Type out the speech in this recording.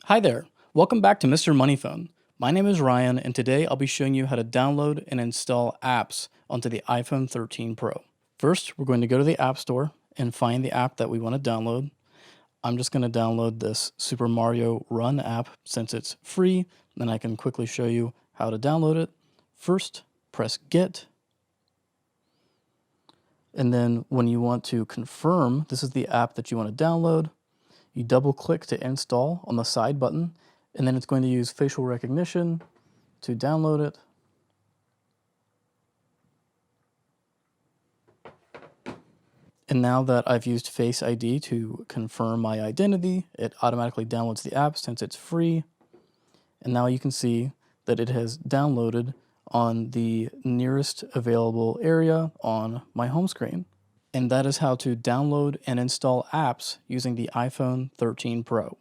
Hi there, welcome back to Mr. Moneyphone. My name is Ryan and today I'll be showing you how to download and install apps onto the iPhone 13 Pro. First, we're going to go to the App Store and find the app that we want to download. I'm just going to download this Super Mario Run app since it's free, then I can quickly show you how to download it. First, press Get. And then when you want to confirm this is the app that you want to download, you double click to install on the side button, and then it's going to use facial recognition to download it. And now that I've used Face ID to confirm my identity, it automatically downloads the app since it's free. And now you can see that it has downloaded on the nearest available area on my home screen. And that is how to download and install apps using the iPhone 13 Pro.